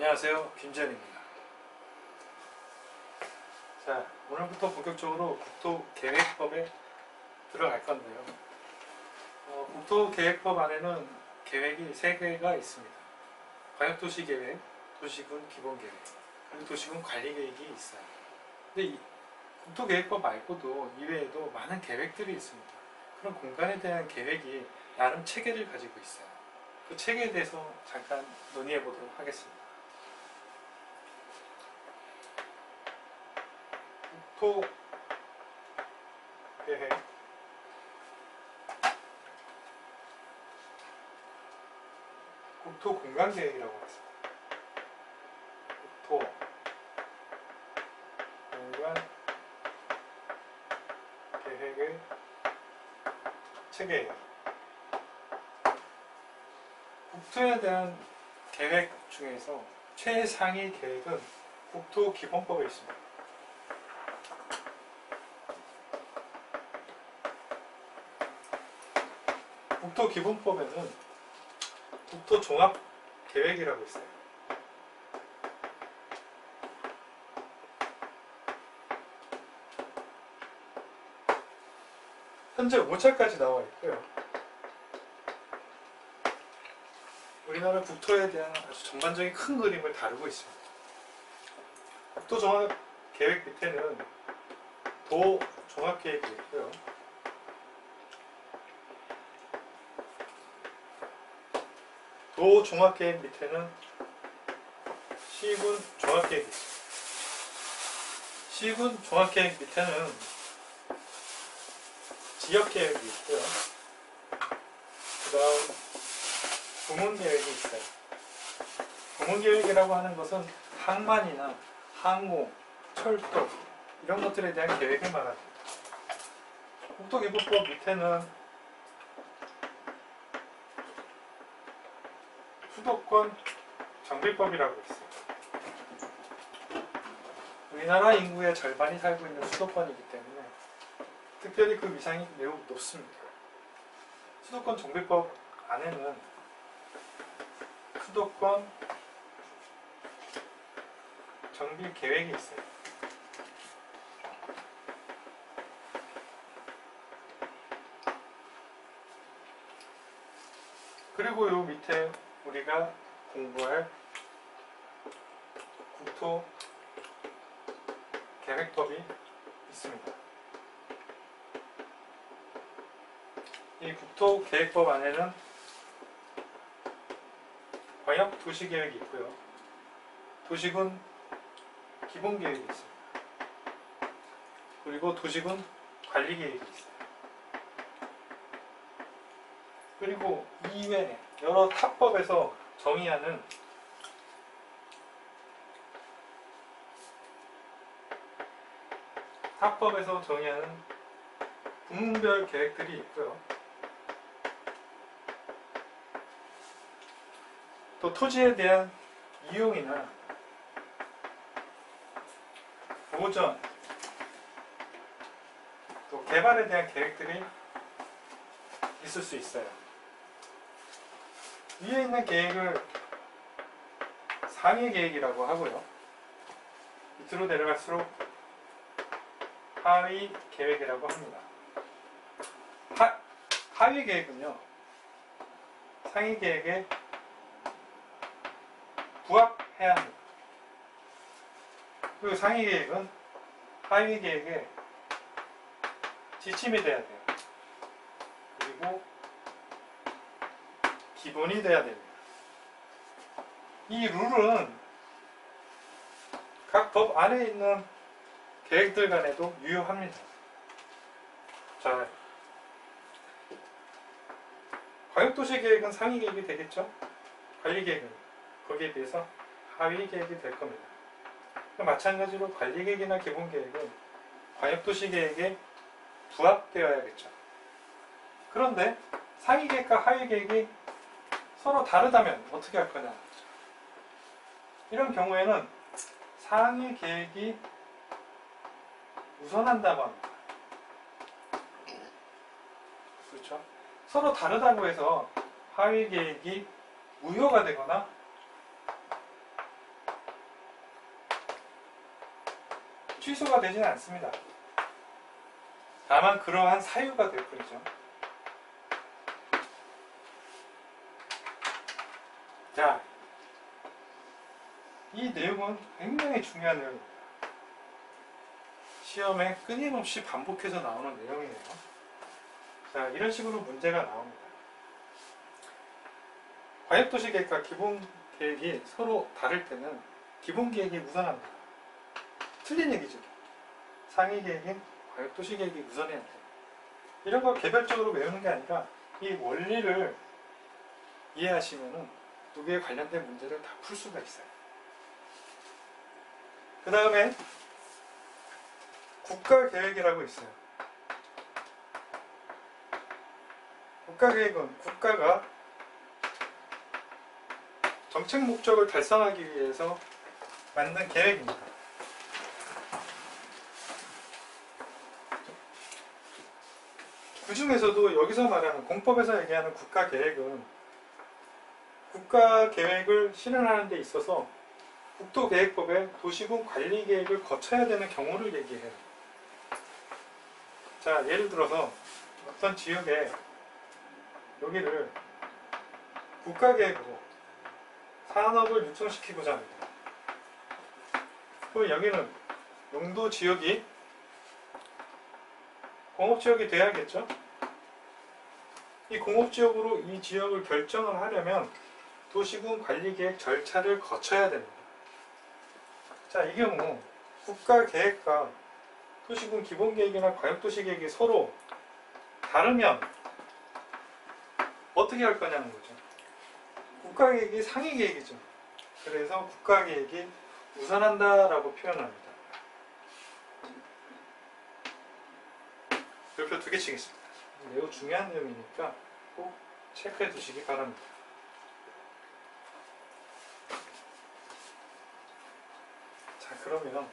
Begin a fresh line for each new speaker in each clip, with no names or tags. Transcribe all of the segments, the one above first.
안녕하세요, 김재현입니다. 자, 오늘부터 본격적으로 국토계획법에 들어갈 건데요. 국토계획법 안에는 계획이 3개가 있습니다. 광역도시계획, 도시군 기본계획, 그리고 도시군 관리계획이 있어요. 근데 이 국토계획법 말고도 이외에도 많은 계획들이 있습니다. 그런 공간에 대한 계획이 나름 체계를 가지고 있어요. 그 체계에 대해서 잠깐 논의해 보도록 하겠습니다. 국토계획, 국토공간계획이라고 하겠습니다. 국토공간계획의 체계예요. 국토에 대한 계획 중에서 최상위 계획은 국토기본법에 있습니다. 국토기본법에는 국토종합계획이라고 있어요. 현재 5차까지 나와 있고요. 우리나라 국토에 대한 아주 전반적인 큰 그림을 다루고 있습니다. 국토종합계획 밑에는 도종합계획이 있고요. 도종합계획 밑에는 시군종합계획이 있습니다. 시군종합계획 밑에는 지역계획이 있고요. 그 다음 부문계획이 있어요. 부문계획이라고 하는 것은 항만이나 항공, 철도 이런 것들에 대한 계획을 말합니다. 국토기본법 밑에는 수도권 정비법이라고 있어요. 우리나라 인구의 절반이 살고 있는 수도권이기 때문에 특별히 그 위상이 매우 높습니다. 수도권 정비법 안에는 수도권 정비 계획이 있어요. 그리고 요 밑에 우리가 공부할 국토계획법이 있습니다. 이 국토계획법 안에는 광역도시계획이 있고요. 도시군 기본계획이 있습니다. 그리고 도시군 관리계획이 있어요. 그리고 이외에 여러 타법에서 정의하는 부문별 계획들이 있고요. 또 토지에 대한 이용이나 보전, 또 개발에 대한 계획들이 있을 수 있어요. 위에 있는 계획을 상위 계획이라고 하고요. 밑으로 내려갈수록 하위 계획이라고 합니다. 하위 계획은요, 상위 계획에 부합해야 합니다. 그리고 상위 계획은 하위 계획에 지침이 돼야 돼요. 그리고 기본이 돼야 됩니다. 이 룰은 각 법 안에 있는 계획들 간에도 유효합니다. 자, 광역도시계획은 상위 계획이 되겠죠? 관리계획은 거기에 비해서 하위 계획이 될 겁니다. 마찬가지로 관리계획이나 기본계획은 광역도시계획에 부합되어야겠죠. 그런데 상위 계획과 하위 계획이 서로 다르다면 어떻게 할 거냐. 이런 경우에는 상위 계획이 우선한다고 합니다. 그렇죠? 서로 다르다고 해서 하위 계획이 무효가 되거나 취소가 되지는 않습니다. 다만 그러한 사유가 될 뿐이죠. 자, 이 내용은 굉장히 중요한 내용입니다. 시험에 끊임없이 반복해서 나오는 내용이네요. 자, 이런 식으로 문제가 나옵니다. 광역도시계획과 기본계획이 서로 다를 때는 기본계획이 우선합니다. 틀린 얘기죠. 상위계획인 광역도시계획이 우선해야 돼요. 이런 거 개별적으로 외우는 게 아니라 이 원리를 이해하시면은 두 개에 관련된 문제를 다 풀 수가 있어요. 그 다음에 국가계획이라고 있어요. 국가계획은 국가가 정책 목적을 달성하기 위해서 만든 계획입니다. 그 중에서도 여기서 말하는 공법에서 얘기하는 국가계획은 국가계획을 실현하는 데 있어서 국토계획법에 도시군 관리계획을 거쳐야 되는 경우를 얘기해요. 자, 예를 들어서 어떤 지역에 여기를 국가계획으로 산업을 육성시키고자 합니다. 그럼 여기는 용도지역이 공업지역이 돼야겠죠? 이 공업지역으로 이 지역을 결정을 하려면 도시군 관리계획 절차를 거쳐야 됩니다. 자, 이 경우 국가계획과 도시군 기본계획이나 광역도시계획이 서로 다르면 어떻게 할 거냐는 거죠. 국가계획이 상위계획이죠. 그래서 국가계획이 우선한다라고 표현합니다. 별표 2개 치겠습니다. 매우 중요한 내용이니까 꼭 체크해 두시기 바랍니다. 자, 그러면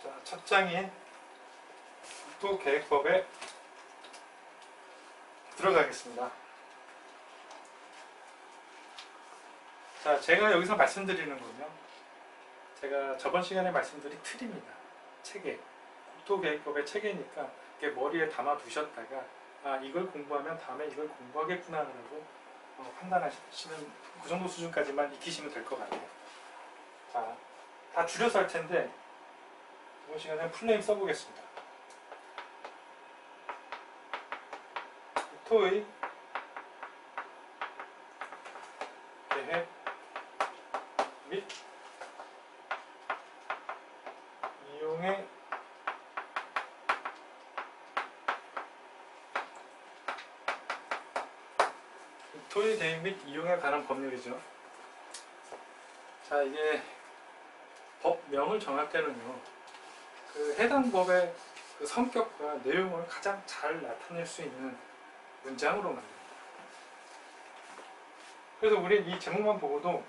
자, 첫 장인 국토계획법에 들어가겠습니다. 자, 제가 여기서 말씀드리는 거는 제가 저번 시간에 말씀드린 틀입니다. 체계. 국토계획법의 체계니까 이게 머리에 담아 두셨다가 아, 이걸 공부하면 다음에 이걸 공부하겠구나 라고 판단하시는 그 정도 수준까지만 익히시면 될 것 같아요. 자, 다 줄여서 할 텐데 이번 시간에 풀네임 써보겠습니다. 국토의 계획 및 이용의 국토의 계획 및 이용에 관한 법률이죠. 자, 이게 법명을 정할 때는요, 그 해당 법의 그 성격과 내용을 가장 잘 나타낼 수 있는 문장으로 만듭니다. 그래서 우리는 이 제목만 보고도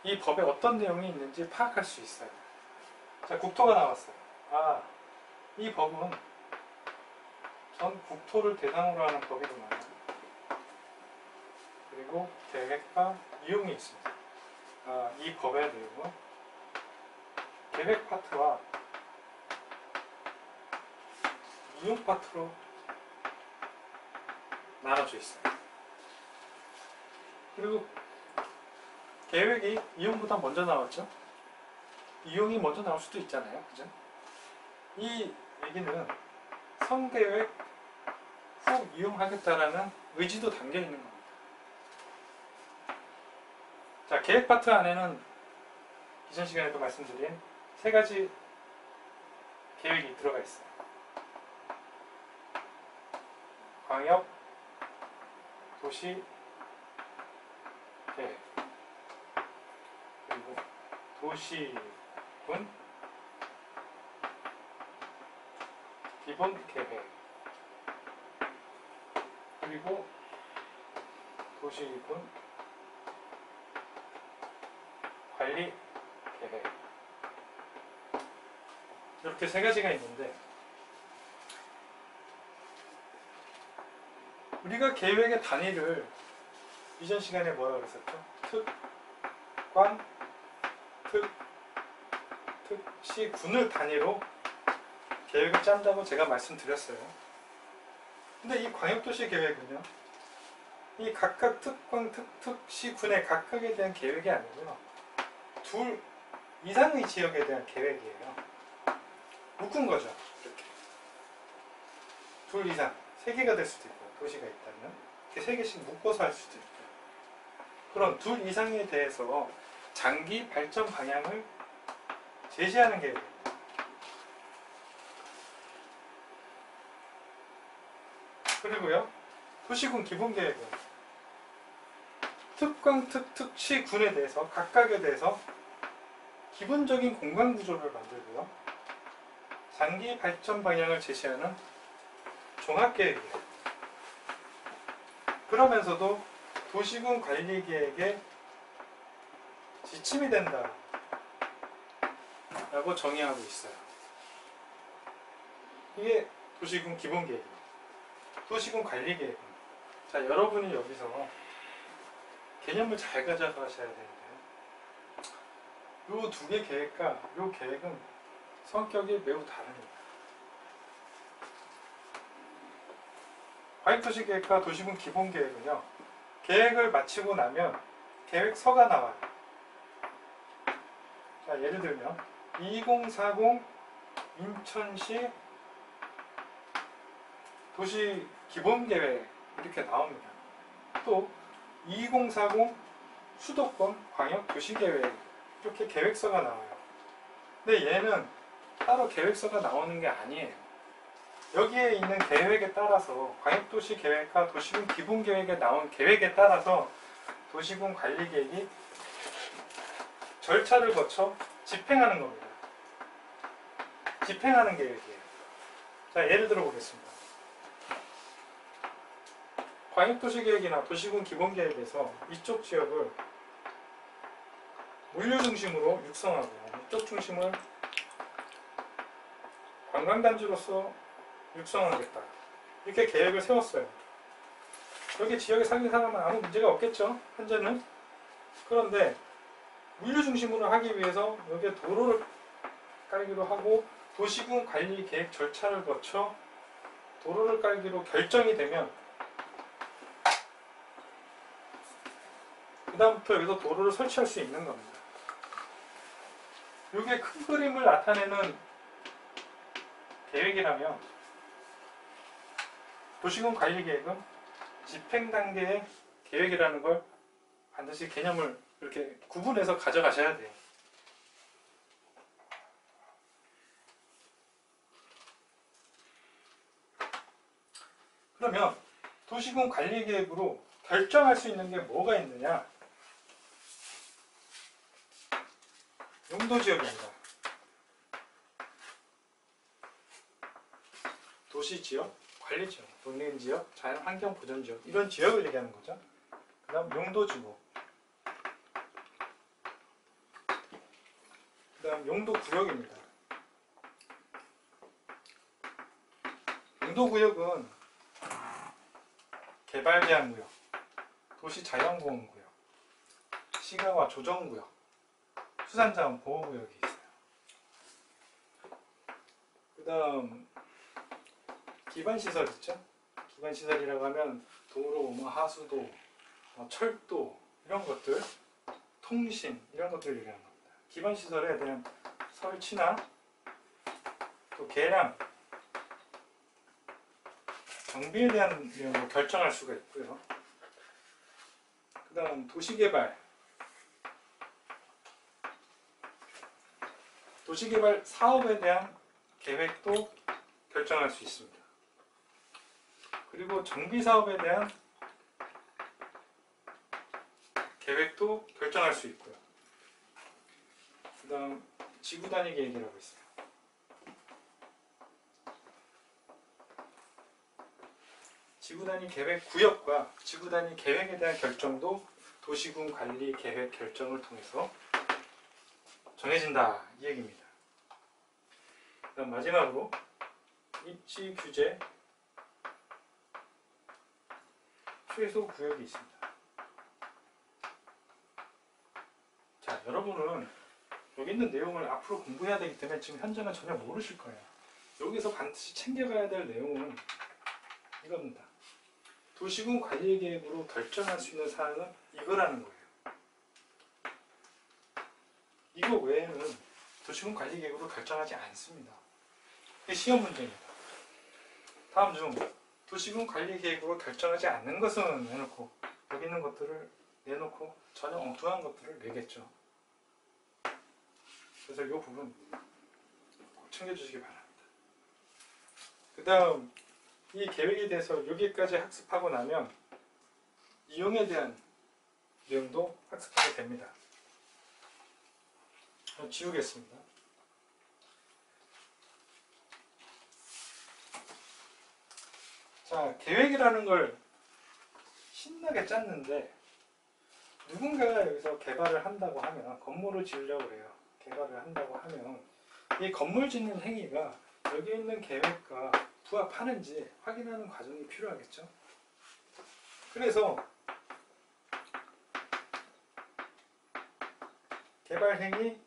이 법에 어떤 내용이 있는지 파악할 수 있어요. 자, 국토가 나왔어요. 아, 이 법은 전 국토를 대상으로 하는 법이구나. 그리고 계획과 이용이 있습니다. 아, 이 법의 내용은 계획 파트와 이용 파트로 나눠져 있어요. 그리고 계획이 이용보다 먼저 나왔죠? 이용이 먼저 나올 수도 있잖아요. 그죠? 이 얘기는 성계획 후 이용하겠다라는 의지도 담겨 있는 겁니다. 자, 계획 파트 안에는 이전 시간에도 말씀드린 세 가지 계획이 들어가 있어요. 광역, 도시, 계획, 그리고 도시군, 기본 계획, 그리고 도시군 관리 계획, 이렇게 세 가지가 있는데 우리가 계획의 단위를 이전 시간에 뭐라 그랬었죠? 특, 관, 특, 특시, 군을 단위로 계획을 짠다고 제가 말씀드렸어요. 근데 이 광역도시 계획은요, 이 각각 특광, 특시, 군의 각각에 대한 계획이 아니고요, 둘 이상의 지역에 대한 계획이에요. 묶은 거죠. 이렇게 둘 이상, 세 개가 될 수도 있고, 도시가 있다면 이렇게 세 개씩 묶어서 할 수도 있고, 그런 둘 이상에 대해서 장기 발전 방향을 제시하는 계획입니다. 그리고요, 도시군 기본계획은 특광, 특시, 군에 대해서 각각에 대해서 기본적인 공간 구조를 만들고요, 장기 발전 방향을 제시하는 종합계획이에요. 그러면서도 도시군 관리계획의 지침이 된다 라고 정의하고 있어요. 이게 도시군 기본계획입니다. 도시군 관리계획입니다. 자, 여러분이 여기서 개념을 잘 가져가셔야 되는데, 이 두 개 계획과 이 계획은 성격이 매우 다릅니다. 광역도시계획과 도시군 기본계획은요, 계획을 마치고 나면 계획서가 나와요. 자, 예를 들면 2040 인천시 도시 기본계획 이렇게 나옵니다. 또 2040 수도권 광역도시계획 이렇게 계획서가 나와요. 근데 얘는 따로 계획서가 나오는 게 아니에요. 여기에 있는 계획에 따라서, 광역도시 계획과 도시군 기본계획에 나온 계획에 따라서 도시군 관리계획이 절차를 거쳐 집행하는 겁니다. 집행하는 계획이에요. 자, 예를 들어 보겠습니다. 광역도시계획이나 도시군 기본계획에서 이쪽 지역을 물류 중심으로 육성하고 이쪽 중심을 관광단지로서 육성하겠다, 이렇게 계획을 세웠어요. 여기 지역에 사는 사람은 아무 문제가 없겠죠, 현재는. 그런데 물류 중심으로 하기 위해서 여기에 도로를 깔기로 하고 도시군 관리 계획 절차를 거쳐 도로를 깔기로 결정이 되면, 그 다음부터 여기서 도로를 설치할 수 있는 겁니다. 이게 큰 그림을 나타내는 계획이라면, 도시군 관리 계획은 집행 단계의 계획이라는 걸 반드시 개념을 이렇게 구분해서 가져가셔야 돼요. 그러면 도시군 관리 계획으로 결정할 수 있는 게 뭐가 있느냐? 용도지역입니다. 도시지역, 관리지역, 농림지역, 자연환경보전지역, 이런 지역을 얘기하는 거죠. 그 다음 용도지구, 그 다음 용도구역입니다. 용도구역은 개발제한구역, 도시자연보험구역, 시가와 조정구역, 수산자원 보호구역이 있어요. 그 다음 기반시설 있죠? 기반시설이라고 하면 도로, 하수도, 철도, 이런 것들, 통신, 이런 것들을 얘기하는 겁니다. 기반시설에 대한 설치나 또 개량, 정비에 대한 내용을 결정할 수가 있고요. 그 다음 도시개발, 도시개발 사업에 대한 계획도 결정할 수 있습니다. 그리고 정비사업에 대한 계획도 결정할 수 있고요. 그 다음 지구단위 계획이라고 있어요. 지구단위 계획 구역과 지구단위 계획에 대한 결정도 도시군 관리 계획 결정을 통해서 정해진다, 이 얘기입니다. 그다음 마지막으로 입지 규제 최소 구역이 있습니다. 여러분은 여기 있는 내용을 앞으로 공부해야 되기 때문에 지금 현재는 전혀 모르실 거예요. 여기서 반드시 챙겨가야 될 내용은 이겁니다. 도시군 관리계획으로 결정할 수 있는 사항은 이거라는 거예요. 이거 외에는 도시군 관리계획으로 결정하지 않습니다. 이게 시험 문제입니다. 다음 중 도시군 관리계획으로 결정하지 않는 것은 내놓고 여기 있는 것들을 내놓고 전혀 엉뚱한 것들을 내겠죠. 그래서 이 부분 꼭 챙겨주시기 바랍니다. 그 다음 이 계획에 대해서 여기까지 학습하고 나면 이용에 대한 내용도 학습하게 됩니다. 지우겠습니다. 자, 계획이라는 걸 신나게 짰는데 누군가가 여기서 개발을 한다고 하면 건물을 지으려고 해요. 개발을 한다고 하면 이 건물 짓는 행위가 여기 있는 계획과 부합하는지 확인하는 과정이 필요하겠죠. 그래서 개발 행위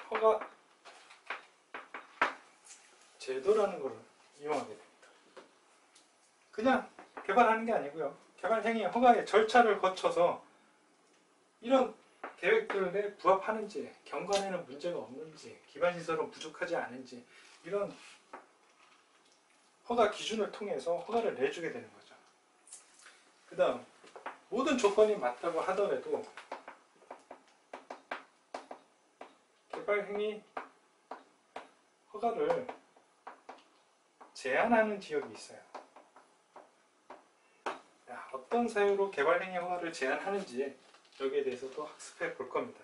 허가 제도라는 것을 이용하게 됩니다. 그냥 개발하는 게 아니고요. 개발 행위 허가의 절차를 거쳐서 이런 계획들에 부합하는지, 경관에는 문제가 없는지, 기반시설은 부족하지 않은지 이런 허가 기준을 통해서 허가를 내주게 되는 거죠. 그 다음 모든 조건이 맞다고 하더라도 개발행위 허가를 제한하는 지역이 있어요. 어떤 사유로 개발행위 허가를 제한하는지 여기에 대해서도 학습해 볼 겁니다.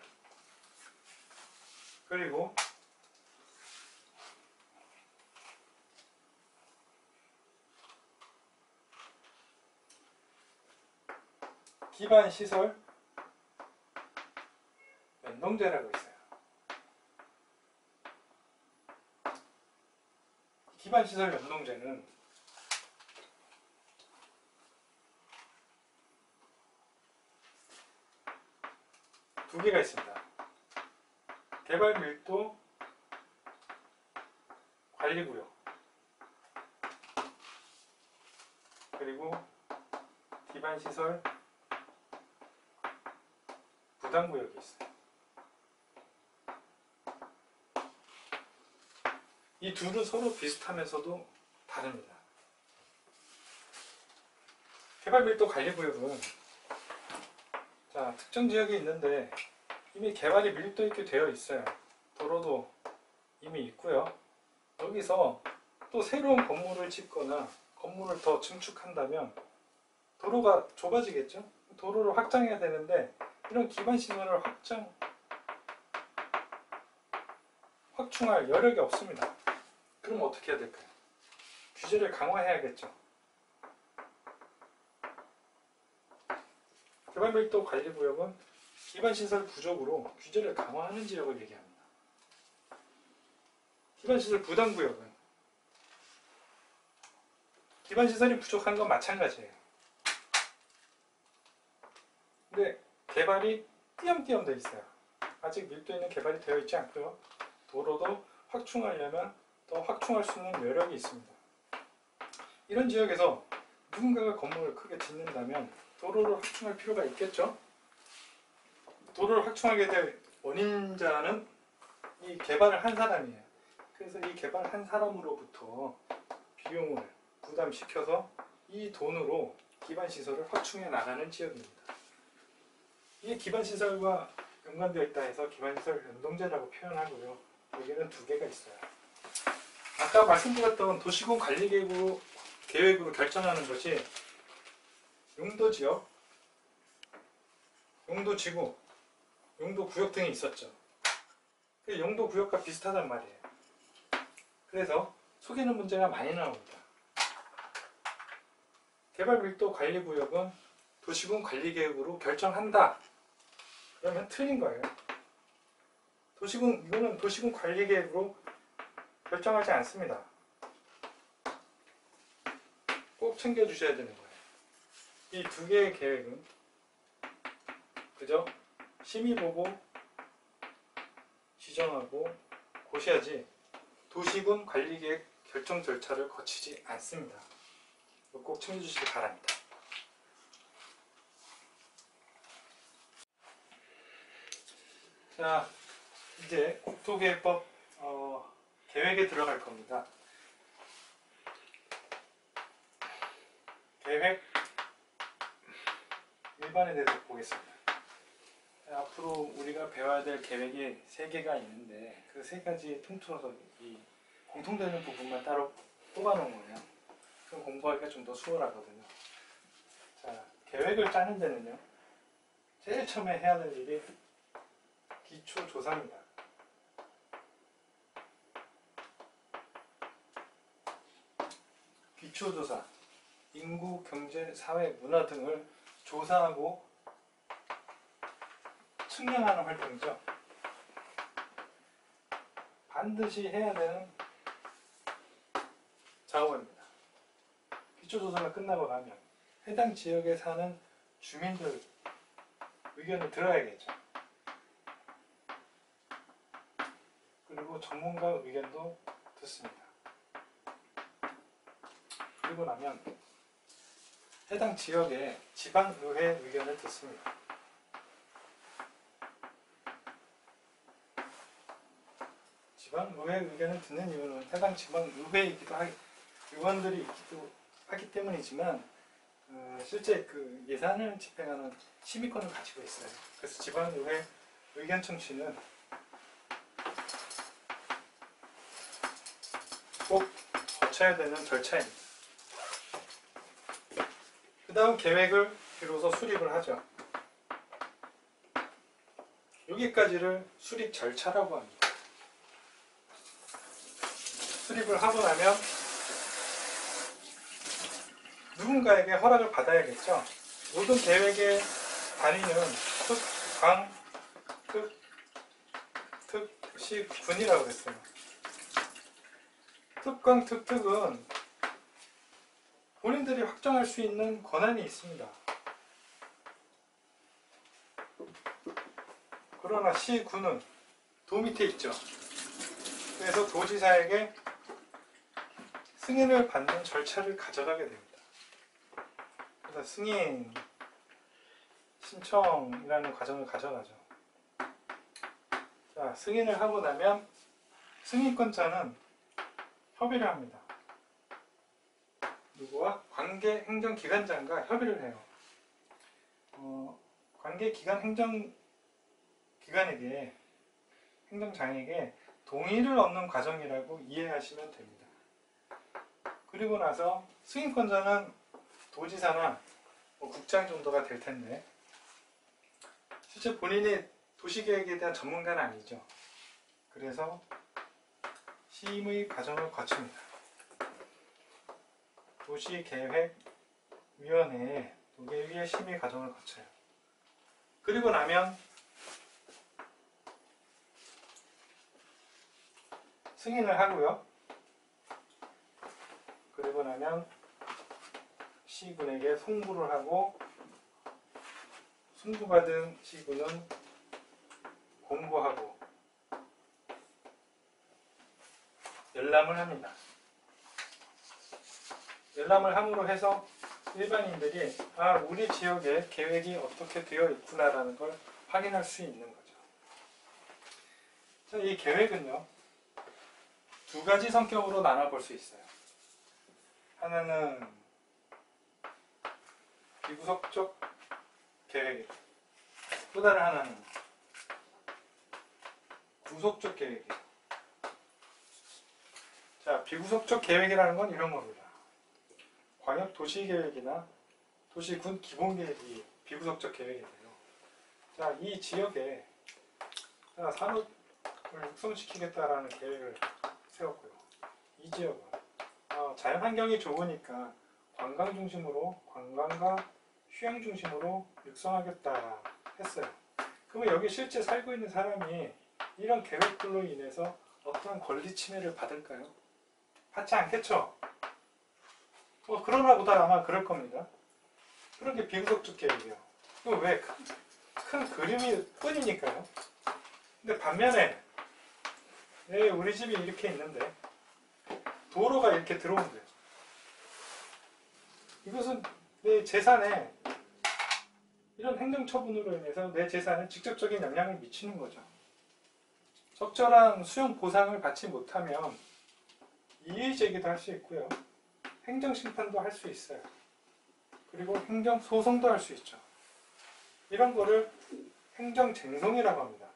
그리고 기반시설 연동제라고 있어요. 기반시설 연동제는 두 개가 있습니다. 개발밀도 관리구역 그리고 기반시설 부담구역이 있어요. 이 둘은 서로 비슷하면서도 다릅니다. 개발밀도 관리구역은 자, 특정 지역이 있는데 이미 개발이 밀도 있게 되어 있어요. 도로도 이미 있고요. 여기서 또 새로운 건물을 짓거나 건물을 더 증축한다면 도로가 좁아지겠죠? 도로를 확장해야 되는데 이런 기반시설을 확충할 여력이 없습니다. 그럼 어떻게 해야 될까요? 규제를 강화해야겠죠. 개발밀도 관리구역은 기반시설 부족으로 규제를 강화하는 지역을 얘기합니다. 기반시설 부담구역은 기반시설이 부족한 건 마찬가지예요. 근데 개발이 띄엄띄엄 되어 있어요. 아직 밀도 있는 개발이 되어 있지 않고요. 도로도 확충하려면 더 확충할 수 있는 여력이 있습니다. 이런 지역에서 누군가가 건물을 크게 짓는다면 도로를 확충할 필요가 있겠죠. 도로를 확충하게 될 원인자는 이 개발을 한 사람이에요. 그래서 이 개발한 사람으로부터 비용을 부담시켜서 이 돈으로 기반시설을 확충해 나가는 지역입니다. 이게 기반시설과 연관되어 있다 해서 기반시설 연동제라고 표현하고요. 여기는 두 개가 있어요. 아까 말씀드렸던 도시군 관리계획으로 결정하는 것이 용도지역, 용도지구, 용도구역 등이 있었죠. 용도구역과 비슷하단 말이에요. 그래서 속이는 문제가 많이 나옵니다. 개발밀도 관리구역은 도시군 관리계획으로 결정한다. 그러면 틀린 거예요. 이거는 도시군 관리계획으로 결정하지 않습니다. 꼭 챙겨주셔야 되는 거예요. 이 두 개의 계획은 그저 심의 보고 지정하고 고시하지 도시군 관리계획 결정 절차를 거치지 않습니다. 이거 꼭 챙겨주시기 바랍니다. 자, 이제 국토계획법 계획에 들어갈 겁니다. 계획 일반에 대해서 보겠습니다. 앞으로 우리가 배워야 될 계획이 3개가 있는데 그 3가지 통틀어서 이 공통되는 부분만 따로 뽑아놓은 거예요. 그럼 공부하기가 좀 더 수월하거든요. 자, 계획을 짜는 데는요, 제일 처음에 해야 될 일이 기초조사입니다. 기초조사, 인구, 경제, 사회, 문화 등을 조사하고 측량하는 활동이죠. 반드시 해야 되는 작업입니다. 기초조사가 끝나고 나면 해당 지역에 사는 주민들 의견을 들어야겠죠. 그리고 전문가 의견도 듣습니다. 그리고 나면 해당 지역의 지방의회 의견을 듣습니다. 지방의회 의견을 듣는 이유는 해당 지방의회이기도 하기, 의원들이 있기도 하기 때문이지만 실제 그 예산을 집행하는 심의권을 가지고 있어요. 그래서 지방의회 의견 청취는 꼭 거쳐야 되는 절차입니다. 그 다음 계획을 비로소 수립을 하죠. 여기까지를 수립 절차라고 합니다. 수립을 하고 나면 누군가에게 허락을 받아야겠죠. 모든 계획의 단위는 특, 강, 특, 시, 군이라고 그랬어요. 특강, 특특은 본인들이 확정할 수 있는 권한이 있습니다. 그러나 시, 군은 도 밑에 있죠. 그래서 도지사에게 승인을 받는 절차를 가져가게 됩니다. 그래서 승인, 신청이라는 과정을 가져가죠. 자, 승인을 하고 나면 승인권자는 협의를 합니다. 누구와? 관계 행정기관장과 협의를 해요. 관계 기관 행정기관에게, 행정장에게 동의를 얻는 과정이라고 이해하시면 됩니다. 그리고 나서 승인권자는 도지사나 국장 정도가 될 텐데, 실제 본인이 도시계획에 대한 전문가는 아니죠. 그래서 심의 과정을 거칩니다. 도시계획위원회에 도계위의 심의 과정을 거쳐요. 그리고 나면 승인을 하고요. 그리고 나면 시군에게 송부를 하고, 송부받은 시군은 공고하고 열람을 합니다. 열람을 함으로 해서 일반인들이 우리 지역에 계획이 어떻게 되어 있구나라는 걸 확인할 수 있는 거죠. 자, 이 계획은요, 2가지 성격으로 나눠볼 수 있어요. 하나는 비구속적 계획이고, 또 다른 하나는 구속적 계획이에요. 자, 비구속적 계획이라는 건 이런 겁니다. 광역도시계획이나 도시군 기본계획이 비구속적 계획인데요. 자, 이 지역에 산업을 육성시키겠다라는 계획을 세웠고요. 이 지역은 자연환경이 좋으니까 관광 중심으로, 관광과 휴양 중심으로 육성하겠다 했어요. 그러면 여기 실제 살고 있는 사람이 이런 계획들로 인해서 어떤 권리 침해를 받을까요? 받지 않겠죠? 그러나 보다 아마 그럴 겁니다. 그런 게 비구속적 계획이에요. 왜? 큰 그림이 뿐이니까요. 근데 반면에 우리 집이 이렇게 있는데 도로가 이렇게 들어온대요. 이것은 내 재산에 이런 행정처분으로 인해서 내 재산에 직접적인 영향을 미치는 거죠. 적절한 수용 보상을 받지 못하면 이의제기도 할 수 있고요. 행정심판도 할 수 있어요. 그리고 행정소송도 할 수 있죠. 이런 거를 행정쟁송이라고 합니다.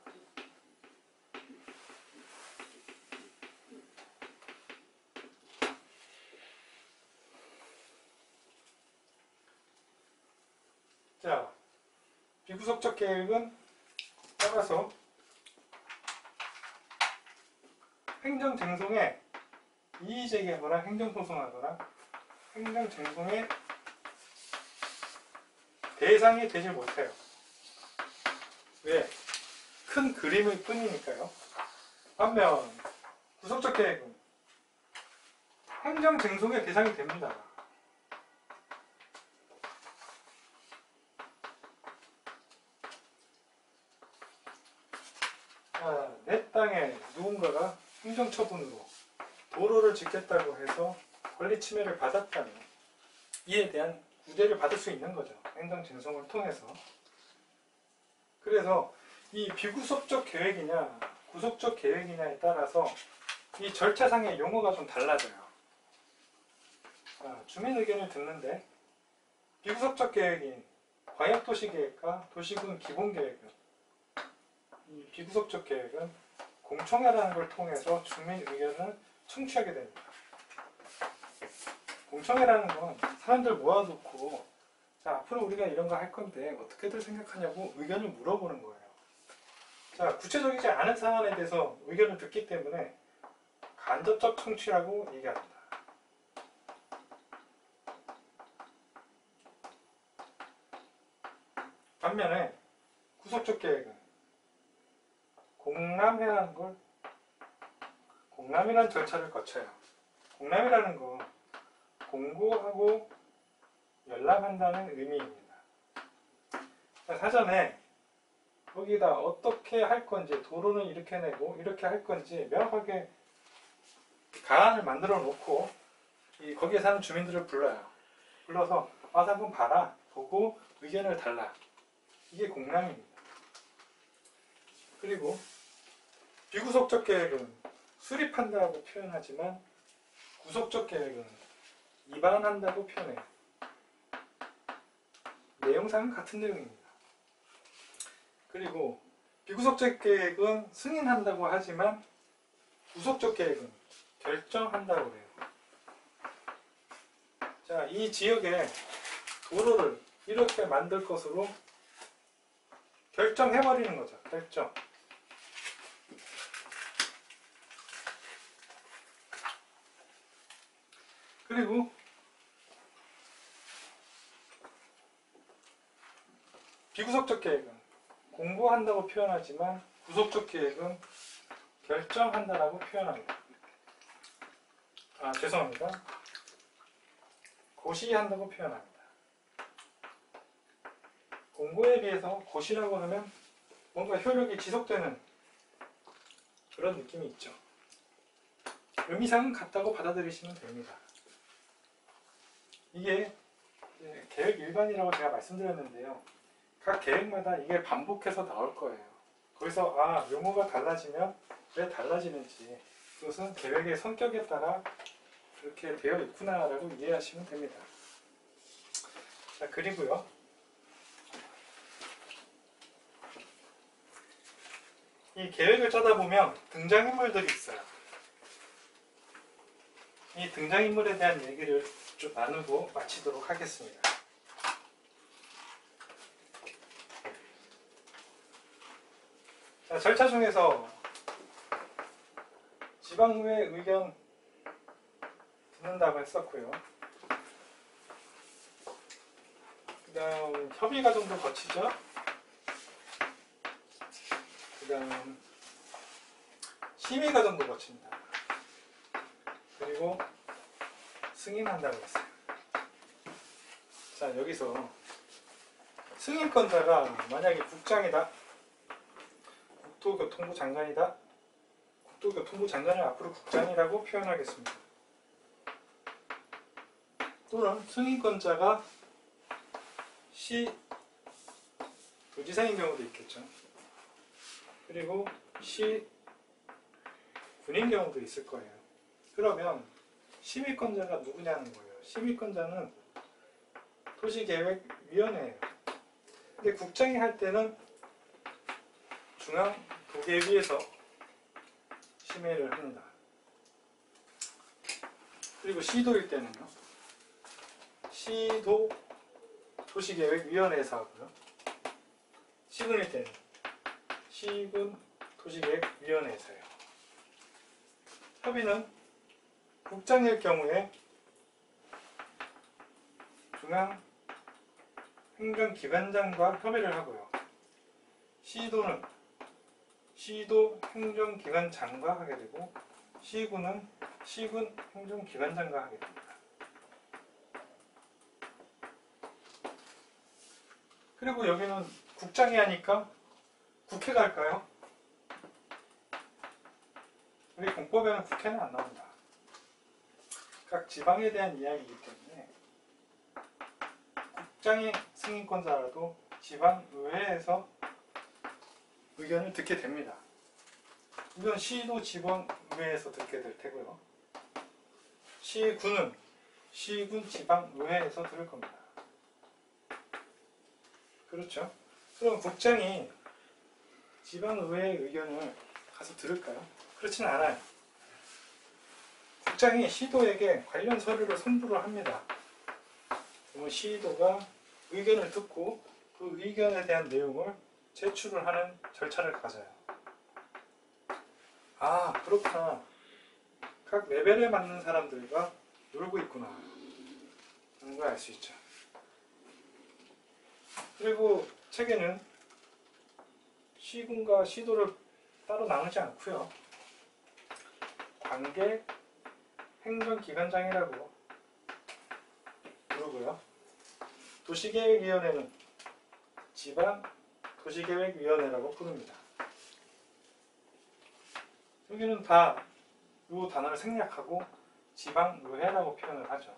자, 비구속적 계획은 따라서 행정쟁송에 이의제기하거나 행정소송하거나 행정쟁송의 대상이 되지 못해요. 왜? 큰 그림일 뿐이니까요. 반면 구속적 계획은 행정쟁송의 대상이 됩니다. 내 땅에 누군가가 행정처분으로 도로를 짓겠다고 해서 권리 침해를 받았다면 이에 대한 구제를 받을 수 있는 거죠. 행정쟁송을 통해서. 그래서 이 비구속적 계획이냐 구속적 계획이냐에 따라서 이 절차상의 용어가 좀 달라져요. 주민 의견을 듣는데 비구속적 계획인 광역도시계획과 도시군 기본계획은 이 비구속적 계획은 공청회라는 걸 통해서 주민 의견을 청취하게 됩니다. 공청회라는 건 사람들 모아놓고 자, 앞으로 우리가 이런 거 할 건데 어떻게들 생각하냐고 의견을 물어보는 거예요. 자, 구체적이지 않은 사안에 대해서 의견을 듣기 때문에 간접적 청취라고 얘기합니다. 반면에 구속적 계획은 공람회라는 걸 공람이라는 절차를 거쳐요. 공람이라는 건 공고하고 연락한다는 의미입니다. 사전에 거기다 어떻게 할 건지 도로는 이렇게 내고 이렇게 할 건지 명확하게 가안을 만들어 놓고 거기에 사는 주민들을 불러요. 불러서 와서 한번 봐라. 보고 의견을 달라. 이게 공람입니다. 그리고 비구속적 계획은 수립한다고 표현하지만 구속적 계획은 입안한다고 표현해요. 내용상은 같은 내용입니다. 그리고 비구속적 계획은 승인한다고 하지만 구속적 계획은 결정한다고 해요. 자, 이 지역에 도로를 이렇게 만들 것으로 결정해버리는 거죠. 결정. 그리고 비구속적 계획은 공고한다고 표현하지만 구속적 계획은 결정한다라고 표현합니다. 죄송합니다. 고시한다고 표현합니다. 공고에 비해서 고시라고 하면 뭔가 효력이 지속되는 그런 느낌이 있죠. 의미상은 같다고 받아들이시면 됩니다. 이게 계획 일반이라고 제가 말씀드렸는데요. 각 계획마다 이게 반복해서 나올 거예요. 거기서 용어가 달라지면 왜 달라지는지 그것은 계획의 성격에 따라 그렇게 되어 있구나라고 이해하시면 됩니다. 자, 그리고요. 이 계획을 짜다 보면 등장인물들이 있어요. 이 등장인물에 대한 얘기를 좀 나누고 마치도록 하겠습니다. 자, 절차 중에서 지방의회 의견 듣는다고 했었고요. 그 다음 협의 과정도 거치죠. 그 다음 심의 과정도 거칩니다. 그리고 승인한다고 했어요. 자, 여기서 승인권자가 만약에 국장이다, 국토교통부 장관이다, 국토교통부 장관을 앞으로 국장이라고 표현하겠습니다. 또는 승인권자가 시 도지사인 경우도 있겠죠. 그리고 시 군인 경우도 있을 거예요. 그러면 심의권자가 누구냐는 거예요. 심의권자는 도시계획위원회예요. 근데 국장이 할 때는 중앙도계위에서 심의를 합니다. 그리고 시도일 때는요, 시도 도시계획위원회에서 하고요. 시군일 때는 시군 도시계획위원회에서 해요. 협의는 국장일 경우에 중앙행정기관장과 협의를 하고요. 시도는 시도 행정기관장과 하게 되고, 시군은 시군 행정기관장과 하게 됩니다. 그리고 여기는 국장이 하니까 국회가 할까요? 우리 공법에는 국회는 안 나옵니다. 각 지방에 대한 이야기이기 때문에 국장이 승인권자라도 지방의회에서 의견을 듣게 됩니다. 이건 시도 지방의회에서 듣게 될 테고요. 시군은 시군 지방의회에서 들을 겁니다. 그렇죠? 그럼 국장이 지방의회의 의견을 가서 들을까요? 그렇진 않아요. 국장이 시도에게 관련 서류를 선부를 합니다. 그러면 시도가 의견을 듣고 그 의견에 대한 내용을 제출을 하는 절차를 가져요. 아, 그렇구나. 각 레벨에 맞는 사람들과 놀고 있구나 하는 걸 알 수 있죠. 그리고 책에는 시군과 시도를 따로 나누지 않고요. 관계 행정기관장이라고 부르고요. 도시계획위원회는 지방 도시계획위원회라고 부릅니다. 여기는 다 이 단어를 생략하고 지방의회라고 표현을 하죠.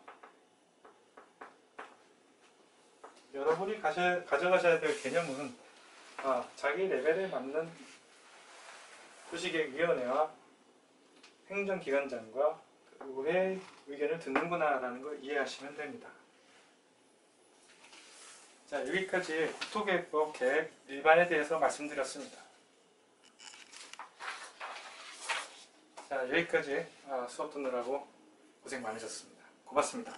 여러분이 가져가셔야 될 개념은 자기 레벨에 맞는 도시계획위원회와 행정기관장과 의회의 의견을 듣는구나 라는 걸 이해하시면 됩니다. 자, 여기까지 국토계획법 계획 일반에 대해서 말씀드렸습니다. 자, 여기까지 수업 듣느라고 고생 많으셨습니다. 고맙습니다.